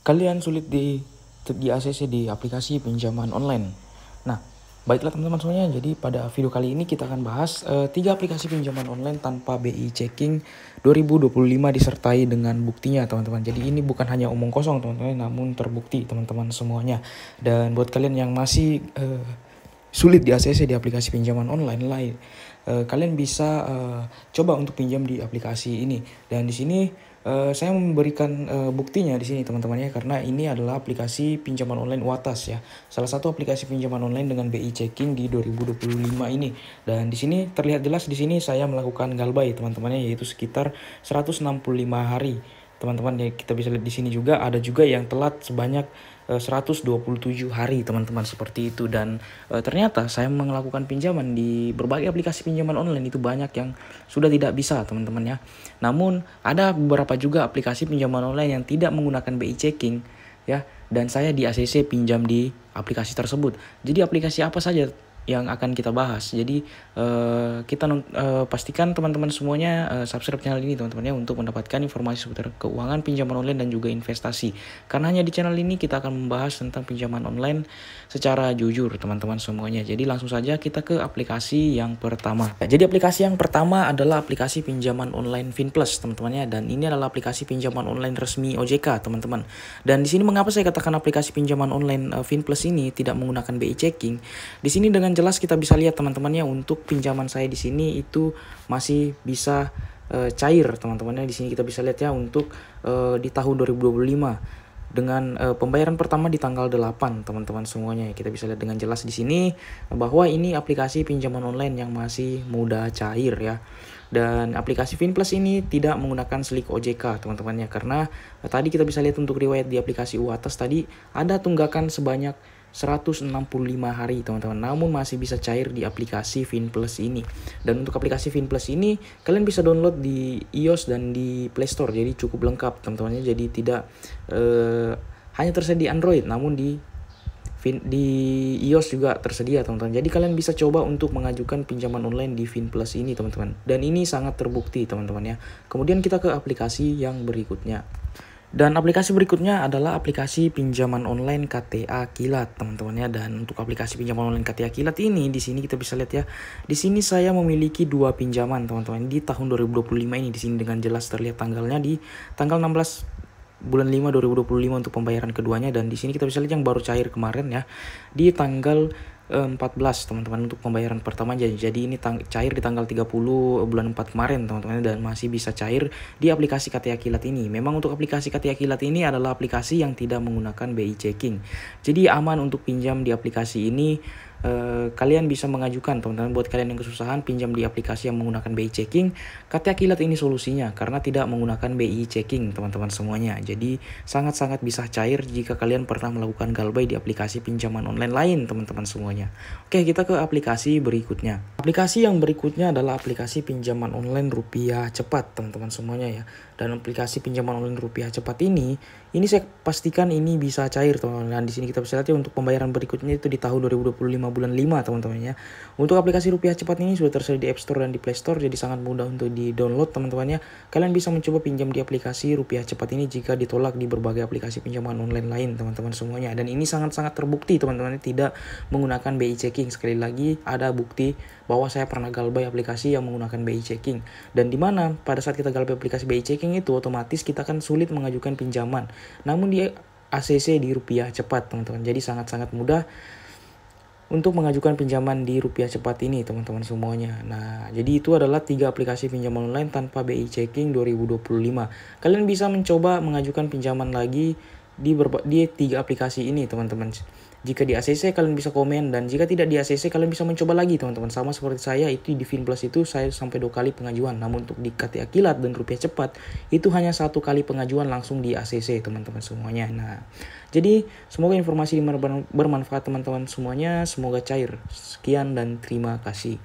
kalian sulit di ACC di aplikasi pinjaman online. Nah, baiklah teman-teman semuanya, jadi pada video kali ini kita akan bahas 3 aplikasi pinjaman online tanpa BI checking 2025 disertai dengan buktinya teman-teman. Jadi ini bukan hanya omong kosong teman-teman, namun terbukti teman-teman semuanya. Dan buat kalian yang masih sulit di ACC di aplikasi pinjaman online lain, kalian bisa coba untuk pinjam di aplikasi ini. Dan di sini saya memberikan buktinya di sini teman-teman ya, karena ini adalah aplikasi pinjaman online Watas ya. Salah satu aplikasi pinjaman online dengan BI checking di 2025 ini. Dan di sini terlihat jelas, di sini saya melakukan galbay teman-teman ya, yaitu sekitar 165 hari. Teman-teman ya, kita bisa lihat di sini juga ada juga yang telat sebanyak 127 hari teman-teman, seperti itu. Dan ternyata saya melakukan pinjaman di berbagai aplikasi pinjaman online itu banyak yang sudah tidak bisa teman-teman ya. Namun ada beberapa juga aplikasi pinjaman online yang tidak menggunakan BI checking ya, dan saya di ACC pinjam di aplikasi tersebut. Jadi aplikasi apa saja yang akan kita bahas. Jadi kita pastikan teman-teman semuanya subscribe channel ini teman-teman ya, untuk mendapatkan informasi seputar keuangan, pinjaman online dan juga investasi. Karena hanya di channel ini kita akan membahas tentang pinjaman online secara jujur teman-teman semuanya. Jadi langsung saja kita ke aplikasi yang pertama. Jadi aplikasi yang pertama adalah aplikasi pinjaman online Finplus teman-teman ya, dan ini adalah aplikasi pinjaman online resmi OJK teman-teman. Dan di sini mengapa saya katakan aplikasi pinjaman online Finplus ini tidak menggunakan BI checking? Di sini dengan jelas kita bisa lihat teman-temannya, untuk pinjaman saya di sini itu masih bisa cair teman-temannya. Di sini kita bisa lihat ya, untuk di tahun 2025 dengan pembayaran pertama di tanggal 8 teman-teman semuanya. Kita bisa lihat dengan jelas di sini bahwa ini aplikasi pinjaman online yang masih mudah cair ya. Dan aplikasi Finplus ini tidak menggunakan slik OJK teman-temannya, karena tadi kita bisa lihat untuk riwayat di aplikasi Watas tadi ada tunggakan sebanyak 165 hari teman-teman, namun masih bisa cair di aplikasi Finplus ini. Dan untuk aplikasi Finplus ini kalian bisa download di iOS dan di Play Store, jadi cukup lengkap teman-teman. Jadi tidak hanya tersedia di Android, namun di iOS juga tersedia teman-teman. Jadi kalian bisa coba untuk mengajukan pinjaman online di Finplus ini teman-teman, dan ini sangat terbukti teman-teman ya. Kemudian kita ke aplikasi yang berikutnya. Dan aplikasi berikutnya adalah aplikasi pinjaman online KTA Kilat teman-teman ya. Dan untuk aplikasi pinjaman online KTA Kilat ini, di sini kita bisa lihat ya. Di sini saya memiliki 2 pinjaman teman-teman di tahun 2025 ini. Di sini dengan jelas terlihat tanggalnya di tanggal 16 bulan 5 2025 untuk pembayaran keduanya. Dan di sini kita bisa lihat yang baru cair kemarin ya, di tanggal 14 teman-teman untuk pembayaran pertama. Jadi ini cair di tanggal 30 bulan 4 kemarin teman-teman, dan masih bisa cair di aplikasi KTA Kilat ini. Memang untuk aplikasi KTA Kilat ini adalah aplikasi yang tidak menggunakan BI checking. Jadi aman untuk pinjam di aplikasi ini. Kalian bisa mengajukan teman-teman, buat kalian yang kesusahan pinjam di aplikasi yang menggunakan BI checking, KTA Kilat ini solusinya, karena tidak menggunakan BI checking teman-teman semuanya. Jadi sangat-sangat bisa cair jika kalian pernah melakukan galbay di aplikasi pinjaman online lain teman-teman semuanya. Oke, kita ke aplikasi berikutnya. Aplikasi yang berikutnya adalah aplikasi pinjaman online rupiah cepat teman-teman semuanya ya. Dan aplikasi pinjaman online rupiah cepat ini saya pastikan ini bisa cair teman-teman. Dan di sini kita bisa lihat ya, untuk pembayaran berikutnya itu di tahun 2025 bulan 5 teman-teman ya. Untuk aplikasi rupiah cepat ini sudah tersedia di App Store dan di Play Store, jadi sangat mudah untuk di-download teman-teman ya. Kalian bisa mencoba pinjam di aplikasi rupiah cepat ini jika ditolak di berbagai aplikasi pinjaman online lain teman-teman semuanya. Dan ini sangat-sangat terbukti teman-teman, tidak menggunakan BI checking. Sekali lagi ada bukti bahwa saya pernah galbay aplikasi yang menggunakan BI checking. Dan di mana pada saat kita galbay aplikasi BI checking itu otomatis kita kan sulit mengajukan pinjaman. Namun di ACC di rupiah cepat teman-teman, jadi sangat-sangat mudah untuk mengajukan pinjaman di rupiah cepat ini teman-teman semuanya. Nah, jadi itu adalah 3 aplikasi pinjaman online tanpa BI checking 2025. Kalian bisa mencoba mengajukan pinjaman lagi di 3 aplikasi ini teman-teman. Jika di ACC kalian bisa komen, dan jika tidak di ACC kalian bisa mencoba lagi teman-teman. Sama seperti saya, itu di Finplus itu saya sampai 2 kali pengajuan. Namun untuk di KTA Kilat dan rupiah cepat itu hanya 1 kali pengajuan langsung di ACC teman-teman semuanya. Nah, jadi semoga informasi ini bermanfaat teman-teman semuanya. Semoga cair. Sekian dan terima kasih.